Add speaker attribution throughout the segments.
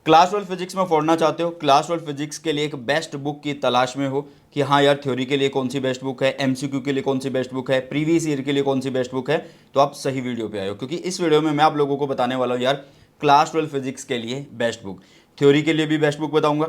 Speaker 1: Class 12 physics में पढ़ना चाहते हो, क्लास 12 फिजिक्स के लिए एक बेस्ट बुक की तलाश में हो कि हाँ यार थ्योरी के लिए कौन सी बेस्ट बुक है, एमसीक्यू के लिए कौन सी बेस्ट बुक है, प्रीवियस ईयर के लिए कौन सी बेस्ट बुक है, तो आप सही वीडियो पे आए हो, क्योंकि इस वीडियो में मैं आप लोगों को बताने वाला हूँ यार क्लास 12 फिजिक्स के लिए बेस्ट बुक, थ्योरी के लिए भी बेस्ट बुक बताऊंगा,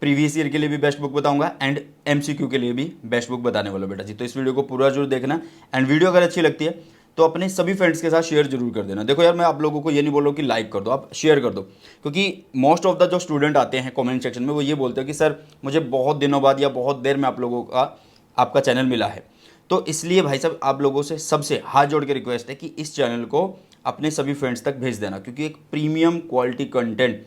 Speaker 1: प्रीवियस ईयर के लिए भी बेस्ट बुक बताऊंगा एंड एमसीक्यू के लिए भी बेस्ट बुक बताने वाला हूं बेटा जी। तो इस वीडियो को पूरा जरूर देखना एंड वीडियो अगर अच्छी लगती है तो अपने सभी फ्रेंड्स के साथ शेयर जरूर कर देना। देखो यार मैं आप लोगों को ये नहीं बोल रहा हूँ कि लाइक कर दो, आप शेयर कर दो, क्योंकि मोस्ट ऑफ द जो स्टूडेंट आते हैं कमेंट सेक्शन में वो ये बोलते हैं कि सर मुझे बहुत दिनों बाद या बहुत देर में आप लोगों का आपका चैनल मिला है, तो इसलिए भाई साहब आप लोगों से सबसे हाथ जोड़ के रिक्वेस्ट है कि इस चैनल को अपने सभी फ्रेंड्स तक भेज देना, क्योंकि एक premium quality content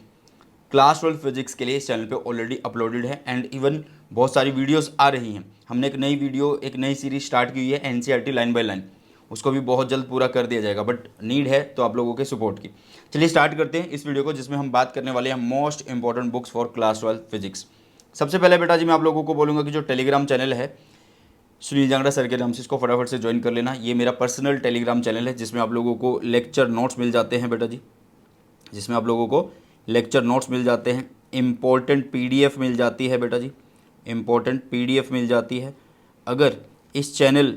Speaker 1: class 12 physics के लिए इस चैनल पे ऑलरेडी अपलोडेड है एंड इवन बहुत सारी वीडियोस आ रही हैं। हमने एक नई वीडियो, एक नई सीरीज स्टार्ट की है एनसीईआरटी लाइन बाय लाइन, उसको भी बहुत जल्द पूरा कर दिया जाएगा, बट नीड है तो आप लोगों के सपोर्ट की। चलिए स्टार्ट करते हैं इस वीडियो को, जिसमें हम बात करने वाले हैं most important books for class 12 physics. सबसे पहले बेटा जी मैं आप लोगों को बोलूँगा कि जो टेलीग्राम चैनल है सुनील जांगड़ा सर के नाम से, इसको फटाफट से ज्वाइन कर लेना। ये मेरा पर्सनल टेलीग्राम चैनल है जिसमें आप लोगों को लेक्चर नोट्स मिल जाते हैं बेटा जी, जिसमें आप लोगों को लेक्चर नोट्स मिल जाते हैं, इम्पोर्टेंट पीडीएफ मिल जाती है बेटा जी, इम्पोर्टेंट पीडीएफ मिल जाती है। अगर इस चैनल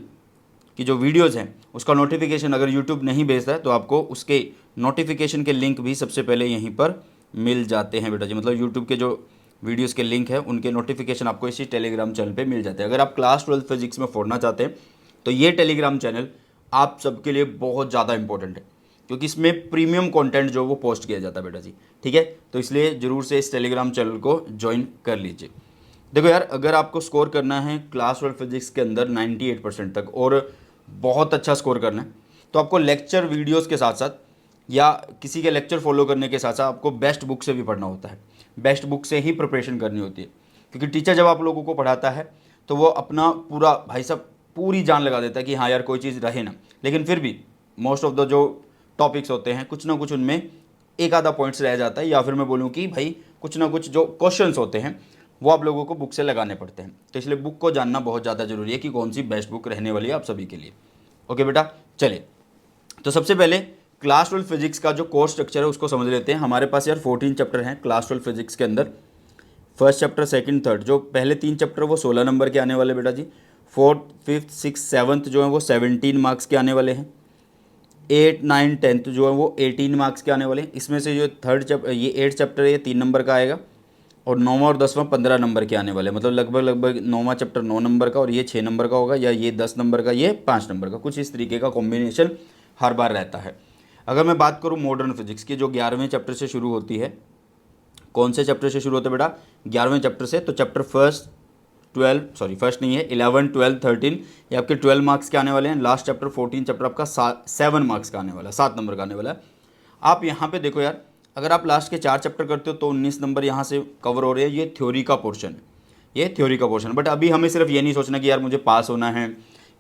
Speaker 1: की जो वीडियोज़ हैं उसका नोटिफिकेशन अगर यूट्यूब नहीं भेजता है तो आपको उसके नोटिफिकेशन के लिंक भी सबसे पहले यहीं पर मिल जाते हैं बेटा जी। मतलब यूट्यूब के जो वीडियोज़ के लिंक है उनके नोटिफिकेशन आपको इसी टेलीग्राम चैनल पे मिल जाते हैं। अगर आप क्लास 12 फिजिक्स में पढ़ना चाहते हैं तो ये टेलीग्राम चैनल आप सबके लिए बहुत ज़्यादा इंपॉर्टेंट है, क्योंकि इसमें प्रीमियम कंटेंट जो वो पोस्ट किया जाता है बेटा जी, ठीक है। तो इसलिए ज़रूर से इस टेलीग्राम चैनल को ज्वाइन कर लीजिए। देखो यार अगर आपको स्कोर करना है क्लास 12 फिजिक्स के अंदर 98% तक और बहुत अच्छा स्कोर करना है तो आपको लेक्चर वीडियोस के साथ साथ या किसी के लेक्चर फॉलो करने के साथ साथ आपको बेस्ट बुक से भी पढ़ना होता है, बेस्ट बुक से ही प्रिपरेशन करनी होती है। क्योंकि टीचर जब आप लोगों को पढ़ाता है तो वो अपना पूरा भाई साहब पूरी जान लगा देता है कि हाँ यार कोई चीज़ रहे ना, लेकिन फिर भी मोस्ट ऑफ द जो टॉपिक्स होते हैं कुछ ना कुछ उनमें एक आधा पॉइंट्स रह जाता है, या फिर मैं बोलूँ कि भाई कुछ ना कुछ जो क्वेश्चंस होते हैं वो आप लोगों को बुक से लगाने पड़ते हैं। तो इसलिए बुक को जानना बहुत ज़्यादा जरूरी है कि कौन सी बेस्ट बुक रहने वाली है आप सभी के लिए। ओके बेटा चले, तो सबसे पहले क्लास 12 फिजिक्स का जो कोर्स स्ट्रक्चर है उसको समझ लेते हैं। हमारे पास यार 14 चैप्टर हैं क्लास 12 फिजिक्स के अंदर, फर्स्ट चैप्टर सेकंड थर्ड, जो पहले 3 चैप्टर वो 16 नंबर के आने वाले बेटा जी, फोर्थ फिफ्थ सिक्स सेवन्थ जो है वो 17 मार्क्स के आने वाले हैं, 8 9 10th जो है वो 18 मार्क्स के आने वाले हैं। इसमें से जो थर्ड चैप्टर ये 8 चैप्टर है ये 3 नंबर का आएगा और 9वां और 10वां 15 नंबर के आने वाले हैं। मतलब लगभग 9वां चैप्टर 9 नंबर का और ये 6 नंबर का होगा, या ये 10 नंबर का ये 5 नंबर का, कुछ इस तरीके का कॉम्बिनेशन हर बार रहता है। अगर मैं बात करूँ मॉडर्न फिजिक्स की जो 11वें चैप्टर से शुरू होती है, कौन से चैप्टर से शुरू होता है बेटा 11वें चैप्टर से, तो चैप्टर फर्स्ट 11 12 13 ये आपके 12 मार्क्स के आने वाले हैं। लास्ट चैप्टर 14 चैप्टर आपका 7 मार्क्स का आने वाला है, 7 नंबर का आने वाला है। आप यहाँ पे देखो यार अगर आप लास्ट के 4 चैप्टर करते हो तो 19 नंबर यहाँ से कवर हो रहे हैं, ये थ्योरी का पोर्शन है, ये थ्योरी का पोर्शन। बट अभी हमें सिर्फ ये नहीं सोचना कि यार मुझे पास होना है,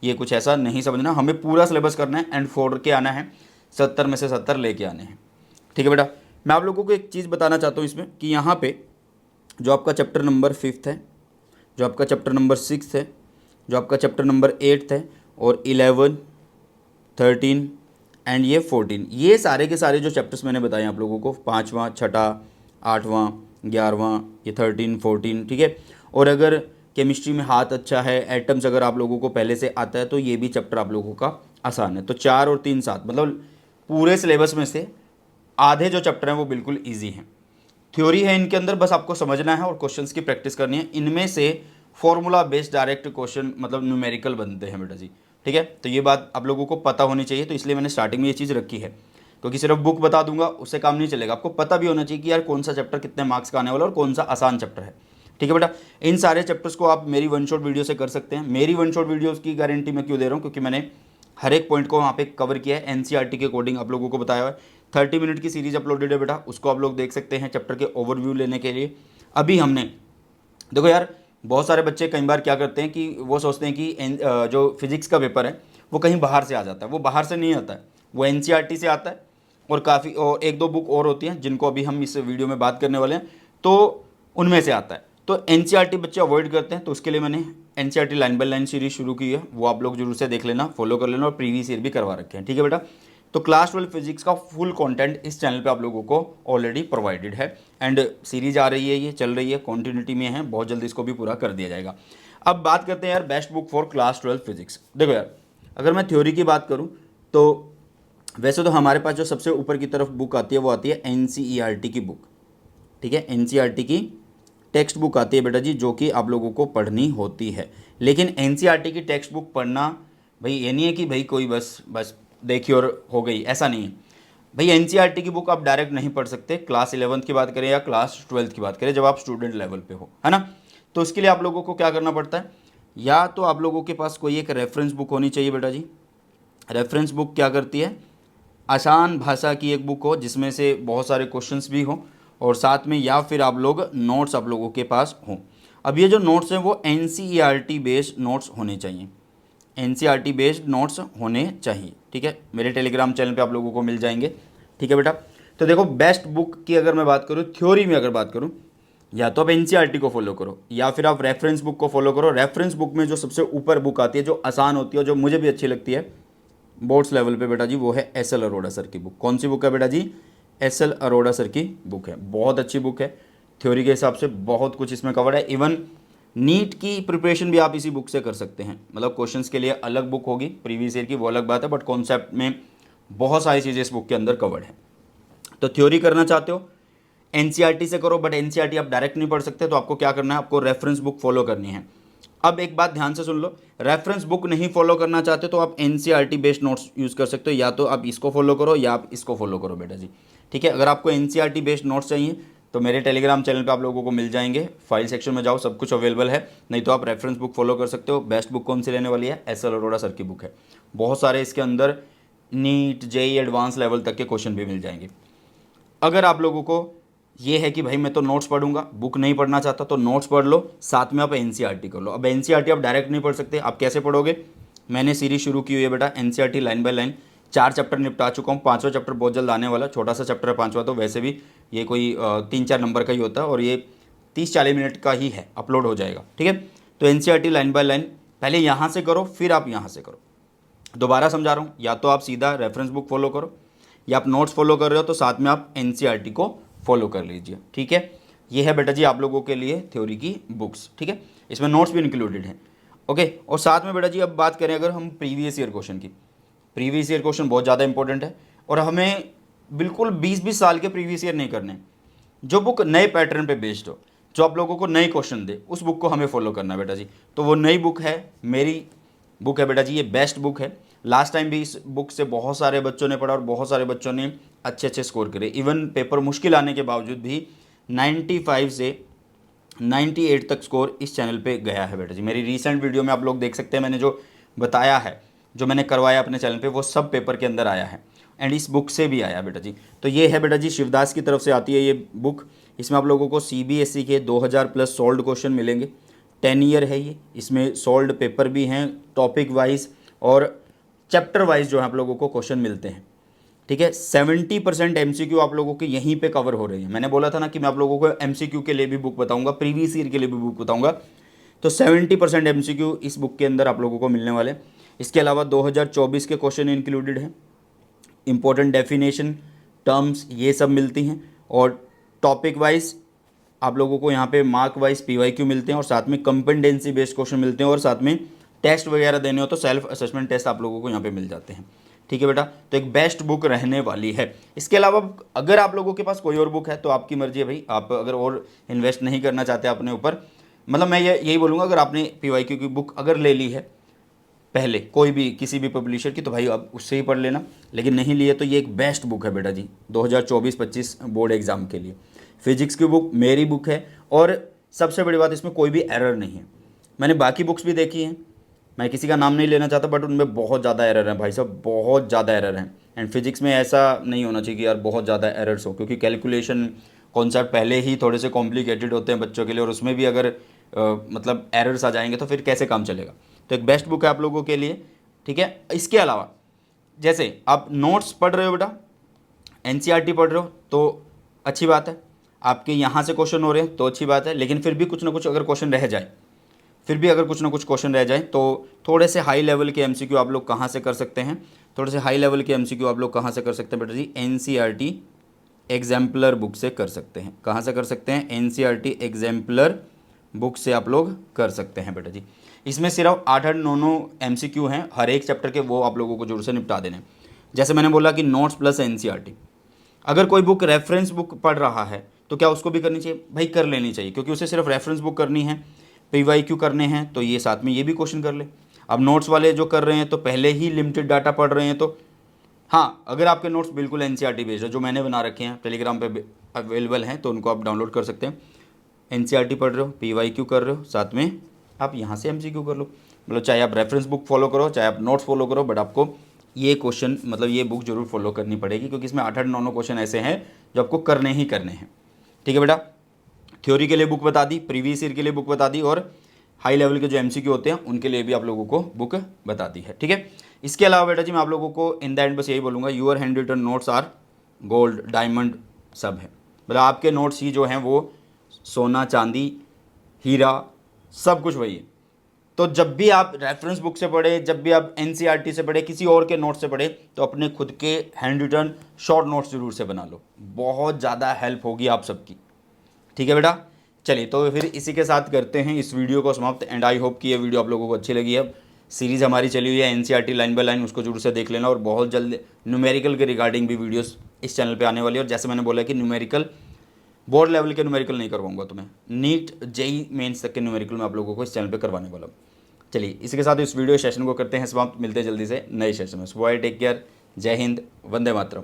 Speaker 1: ये कुछ ऐसा नहीं समझना, हमें पूरा सिलेबस करना है एंड फोड़ के आना है, 70 में से 70 लेके आने हैं, ठीक है बेटा। मैं आप लोगों को एक चीज़ बताना चाहता हूँ इसमें कि यहाँ पे जो आपका चैप्टर नंबर 5th है, जो आपका चैप्टर नंबर 6 है, जो आपका चैप्टर नंबर 8 है और 11 13 एंड ये 14, ये सारे के सारे जो चैप्टर्स मैंने बताए आप लोगों को, 5वां 6ठा 8वां 11वां ये 13 14, ठीक है। और अगर केमिस्ट्री में हाथ अच्छा है, एटम्स अगर आप लोगों को पहले से आता है तो ये भी चैप्टर आप लोगों का आसान है। तो 4 और 3 7 मतलब पूरे सिलेबस में से आधे जो चैप्टर हैं वो बिल्कुल ईजी हैं। थ्योरी है इनके अंदर, बस आपको समझना है और क्वेश्चंस की प्रैक्टिस करनी है। इनमें से फॉर्मूला बेस्ड डायरेक्ट क्वेश्चन मतलब न्यूमेरिकल बनते हैं बेटा जी, ठीक है। तो ये बात आप लोगों को पता होनी चाहिए, तो इसलिए मैंने स्टार्टिंग में ये चीज़ रखी है, क्योंकि सिर्फ बुक बता दूंगा उससे काम नहीं चलेगा, आपको पता भी होना चाहिए कि यार कौन सा चैप्टर कितने मार्क्स का आने वाला और कौन सा आसान चैप्टर है, ठीक है बेटा। इन सारे चैप्टर्स को आप मेरी वन शॉट वीडियो से कर सकते हैं। मेरी वन शॉट वीडियो की गारंटी मैं क्यों दे रहा हूँ, क्योंकि मैंने हर एक पॉइंट को वहाँ पे कवर किया है, एनसीईआरटी के अकॉर्डिंग आप लोगों को बताया हुआ है। 30 मिनट की सीरीज अपलोडेड है बेटा, उसको आप लोग देख सकते हैं चैप्टर के ओवरव्यू लेने के लिए। अभी हमने देखो यार बहुत सारे बच्चे कई बार क्या करते हैं कि वो सोचते हैं कि जो फिजिक्स का पेपर है वो कहीं बाहर से आ जाता है, वो बाहर से नहीं आता है, वो एनसीईआरटी से आता है और काफ़ी और एक दो बुक और होती हैं जिनको अभी हम इस वीडियो में बात करने वाले हैं, तो उनमें से आता है। तो एनसीईआरटी बच्चे अवॉइड करते हैं, तो उसके लिए मैंने NCERT line by line series शुरू की है, वो आप लोग जरूर से देख लेना, फॉलो कर लेना और प्रीवियस ईयर भी करवा रखे हैं, ठीक है बेटा। तो क्लास 12 फिजिक्स का फुल कंटेंट इस चैनल पे आप लोगों को ऑलरेडी प्रोवाइडेड है एंड सीरीज आ रही है, ये चल रही है, कंटिन्यूटी में है, बहुत जल्दी इसको भी पूरा कर दिया जाएगा। अब बात करते हैं यार best book for class 12 physics. देखो यार, अगर मैं थ्योरी की बात करूँ तो वैसे तो हमारे पास जो सबसे ऊपर की तरफ बुक आती है वो आती है NCERT की बुक, ठीक है, NCERT की टेक्स्ट बुक आती है बेटा जी, जो कि आप लोगों को पढ़नी होती है। लेकिन NCERT की टेक्स्ट बुक पढ़ना भाई ये नहीं है कि भाई कोई बस देखी और हो गई, ऐसा नहीं है भाई। NCERT की बुक आप डायरेक्ट नहीं पढ़ सकते, क्लास 11th की बात करें या क्लास 12th की बात करें, जब आप स्टूडेंट लेवल पे हो, है ना। तो उसके लिए आप लोगों को क्या करना पड़ता है, या तो आप लोगों के पास कोई एक रेफरेंस बुक होनी चाहिए बेटा जी। रेफरेंस बुक क्या करती है, आसान भाषा की एक बुक हो जिसमें से बहुत सारे क्वेश्चंस भी हों और साथ में, या फिर आप लोग नोट्स आप लोगों के पास हों। अब ये जो नोट्स हैं वो NCERT बेस्ड नोट्स होने चाहिए, NCERT बेस्ड नोट्स होने चाहिए, ठीक है। मेरे टेलीग्राम चैनल पे आप लोगों को मिल जाएंगे, ठीक है बेटा। तो देखो बेस्ट बुक की अगर मैं बात करूँ, थ्योरी में अगर बात करूँ, या तो आप NCERT को फॉलो करो या फिर आप रेफरेंस बुक को फॉलो करो। रेफरेंस बुक में जो सबसे ऊपर बुक आती है, जो आसान होती है, जो मुझे भी अच्छी लगती है बोर्ड्स लेवल पे बेटा जी, वो है SL अरोड़ा सर की बुक। कौन सी बुक है बेटा जी, SL अरोड़ा सर की बुक है, बहुत अच्छी बुक है। थ्योरी के हिसाब से बहुत कुछ इसमें कवर है, इवन नीट की प्रिपरेशन भी आप इसी बुक से कर सकते हैं। मतलब क्वेश्चंस के लिए अलग बुक होगी, प्रीवियस ईयर की वो अलग बात है, बट कॉन्सेप्ट में बहुत सारी चीज़ें इस बुक के अंदर कवर्ड है। तो थ्योरी करना चाहते हो NCERT से करो, बट NCERT आप डायरेक्ट नहीं पढ़ सकते, तो आपको क्या करना है, आपको रेफरेंस बुक फॉलो करनी है। अब एक बात ध्यान से सुन लो, रेफरेंस बुक नहीं फॉलो करना चाहते तो आप NCERT बेस्ड नोट्स यूज़ कर सकते हो, या तो आप इसको फॉलो करो या आप इसको फॉलो करो बेटा जी, ठीक है। अगर आपको NCERT बेस्ड नोट्स चाहिए तो मेरे टेलीग्राम चैनल पे आप लोगों को मिल जाएंगे, फाइल सेक्शन में जाओ, सब कुछ अवेलेबल है। नहीं तो आप रेफरेंस बुक फॉलो कर सकते हो। बेस्ट बुक कौन सी रहने वाली है, SL अरोड़ा सर की बुक है। बहुत सारे इसके अंदर नीट JEE एडवांस लेवल तक के क्वेश्चन भी मिल जाएंगे। अगर आप लोगों को ये है कि भाई मैं तो नोट्स पढ़ूंगा, बुक नहीं पढ़ना चाहता, तो नोट्स पढ़ लो, साथ में आप NCERT कर लो। अब NCERT आप डायरेक्ट नहीं पढ़ सकते, आप कैसे पढ़ोगे, मैंने सीरीज शुरू की हुई है बेटा NCERT line by line, 4 chapter निपटा चुका हूँ, 5वां चैप्टर बहुत जल्द आने वाला, छोटा सा चैप्टर है 5वां, तो वैसे भी ये कोई 3-4 नंबर का ही होता है और ये 30-40 मिनट का ही है, अपलोड हो जाएगा, ठीक है। तो NCERT लाइन बाय लाइन पहले यहाँ से करो, फिर आप यहाँ से करो। दोबारा समझा रहा हूँ, या तो आप सीधा रेफरेंस बुक फॉलो करो, या आप नोट्स फॉलो कर रहे हो तो साथ में आप NCERT को फॉलो कर लीजिए, ठीक है। ये है बेटा जी आप लोगों के लिए थ्योरी की बुक्स, ठीक है, इसमें नोट्स भी इंक्लूडेड हैं, ओके। और साथ में बेटा जी अब बात करें अगर हम प्रीवियस ईयर क्वेश्चन की, प्रीवियस ईयर क्वेश्चन बहुत ज़्यादा इंपॉर्टेंट है और हमें बिल्कुल 20-20 साल के प्रीवियस ईयर नहीं करने। जो बुक नए पैटर्न पे बेस्ड हो, जो आप लोगों को नए क्वेश्चन दे, उस बुक को हमें फॉलो करना है बेटा जी। तो वो नई बुक है, मेरी बुक है बेटा जी, ये बेस्ट बुक है। लास्ट टाइम भी इस बुक से बहुत सारे बच्चों ने पढ़ा और बहुत सारे बच्चों ने अच्छे अच्छे स्कोर करे। इवन पेपर मुश्किल आने के बावजूद भी 95 से 98 तक स्कोर इस चैनल पे गया है बेटा जी। मेरी रीसेंट वीडियो में आप लोग देख सकते हैं, मैंने जो बताया है, जो मैंने करवाया अपने चैनल पे, वो सब पेपर के अंदर आया है एंड इस बुक से भी आया बेटा जी। तो ये है बेटा जी शिवदास की तरफ से आती है ये बुक। इसमें आप लोगों को CBSE के 2000 प्लस सॉल्व्ड क्वेश्चन मिलेंगे। 10 ईयर है ये, इसमें सॉल्व्ड पेपर भी हैं, टॉपिक वाइज और चैप्टर वाइज जो है आप लोगों को क्वेश्चन मिलते हैं, ठीक है। 70% MCQ आप लोगों के यहीं पे कवर हो रहे हैं। मैंने बोला था ना कि मैं आप लोगों को MCQ के लिए भी बुक बताऊंगा, प्रीवियस ईयर के लिए भी बुक बताऊंगा, तो 70% MCQ इस बुक के अंदर आप लोगों को मिलने वाले। इसके अलावा 2024 के क्वेश्चन इंक्लूडेड हैं, इंपॉर्टेंट डेफिनेशन, टर्म्स, ये सब मिलती हैं और टॉपिक वाइज आप लोगों को यहाँ पे मार्क वाइज PYQ मिलते हैं और साथ में कंपेटेंसी बेस्ड क्वेश्चन मिलते हैं और साथ में टेस्ट वगैरह देने हो तो सेल्फ असेसमेंट टेस्ट आप लोगों को यहाँ पे मिल जाते हैं, ठीक है बेटा। तो एक बेस्ट बुक रहने वाली है। इसके अलावा अगर आप लोगों के पास कोई और बुक है तो आपकी मर्जी है भाई, आप अगर और इन्वेस्ट नहीं करना चाहते अपने ऊपर, मतलब मैं यही बोलूँगा, अगर आपने PYQ की बुक अगर ले ली है पहले कोई भी किसी भी पब्लिशर की, तो भाई अब उससे ही पढ़ लेना, लेकिन नहीं लिए तो ये एक बेस्ट बुक है बेटा जी 2024-25 बोर्ड एग्जाम के लिए। फिजिक्स की बुक मेरी बुक है और सबसे बड़ी बात इसमें कोई भी एरर नहीं है। मैंने बाकी बुक्स भी देखी हैं, मैं किसी का नाम नहीं लेना चाहता, बट उनमें बहुत ज़्यादा एरर हैं भाई साहब, बहुत ज़्यादा एरर हैं। एंड फिजिक्स में ऐसा नहीं होना चाहिए कि यार बहुत ज़्यादा एरर्स हो, क्योंकि कैलकुलेशन कॉन्सेप्ट पहले ही थोड़े से कॉम्प्लिकेटेड होते हैं बच्चों के लिए और उसमें भी अगर मतलब एरर्स आ जाएंगे तो फिर कैसे काम चलेगा। तो एक बेस्ट बुक है आप लोगों के लिए, ठीक है। इसके अलावा जैसे आप नोट्स पढ़ रहे हो बेटा, NCERT पढ़ रहे हो तो अच्छी बात है, आपके यहाँ से क्वेश्चन हो रहे हैं तो अच्छी बात है, लेकिन फिर भी कुछ ना कुछ अगर क्वेश्चन रह जाए, फिर भी अगर कुछ ना कुछ क्वेश्चन रह जाए तो थोड़े से हाई लेवल के एमसीक्यू आप लोग कहाँ से कर सकते हैं, थोड़े से हाई लेवल के एमसीक्यू आप लोग कहाँ से कर सकते हैं बेटा जी, एनसीईआरटी एग्जाम्पलर बुक से कर सकते हैं। कहाँ से कर सकते हैं, एनसीईआरटी एग्जाम्पलर बुक से आप लोग कर सकते हैं बेटा जी। इसमें सिर्फ 8-8 9 एमसीक्यू हैं हर एक चैप्टर के, वो आप लोगों को जरूर से निपटा देने। जैसे मैंने बोला कि नोट्स प्लस एनसीईआरटी, अगर कोई बुक रेफरेंस बुक पढ़ रहा है तो क्या उसको भी करनी चाहिए, भाई कर लेनी चाहिए, क्योंकि उसे सिर्फ रेफरेंस बुक करनी है, पीवाईक्यू करने हैं, तो ये साथ में ये भी क्वेश्चन कर ले। अब नोट्स वाले जो कर रहे हैं तो पहले ही लिमिटेड डाटा पढ़ रहे हैं, तो हाँ अगर आपके नोट्स बिल्कुल एनसीईआरटी बेस्ड है, जो मैंने बना रखे हैं टेलीग्राम पे अवेलेबल हैं, तो उनको आप डाउनलोड कर सकते हैं। एनसीईआरटी पढ़ रहे हो, पीवाईक्यू कर रहे हो, साथ में आप यहाँ से एमसीक्यू कर लो, मतलब चाहे आप रेफरेंस बुक फॉलो करो चाहे आप नोट्स फॉलो करो, बट आपको ये क्वेश्चन मतलब ये बुक जरूर फॉलो करनी पड़ेगी, क्योंकि इसमें 8-8 9 क्वेश्चन ऐसे हैं जो आपको करने ही करने हैं। ठीक है बेटा, थ्योरी के लिए बुक बता दी, प्रीवियस ईयर के लिए बुक बता दी, और हाई लेवल के जो एमसीक्यू होते हैं उनके लिए भी आप लोगों को बुक बता दी है। ठीक है, इसके अलावा बेटा जी मैं आप लोगों को इन द एंड बस यही बोलूँगा, your hand written notes are gold diamond सब है, मतलब आपके नोट्स ही जो हैं वो सोना चांदी हीरा सब कुछ वही है। तो जब भी आप रेफरेंस बुक से पढ़े, जब भी आप एनसीईआरटी से पढ़े, किसी और के नोट से पढ़े, तो अपने खुद के हैंड रिटन शॉर्ट नोट्स जरूर से बना लो, बहुत ज़्यादा हेल्प होगी आप सबकी। ठीक है बेटा, चलिए तो फिर इसी के साथ करते हैं इस वीडियो को समाप्त, एंड आई होप कि ये वीडियो आप लोगों को अच्छी लगी है। सीरीज़ हमारी चली हुई है एनसीईआरटी लाइन बाय लाइन, उसको जरूर से देख लेना, और बहुत जल्द न्यूमेरिकल के रिगार्डिंग भी वीडियोस इस चैनल पे आने वाली है। और जैसे मैंने बोला कि न्यूमेरिकल बोर्ड लेवल के न्यूमेरिकल नहीं करवाऊंगा तुम्हें, नीट जेई मेंस तक के न्यूमेरिकल मैं आप लोगों को इस चैनल पे करवाने वाला हूँ। चलिए इसी के साथ इस वीडियो सेशन को करते हैं समाप्त, मिलते हैं जल्दी से नए सेशन में। सो बाय, टेक केयर, जय हिंद, वंदे मातरम।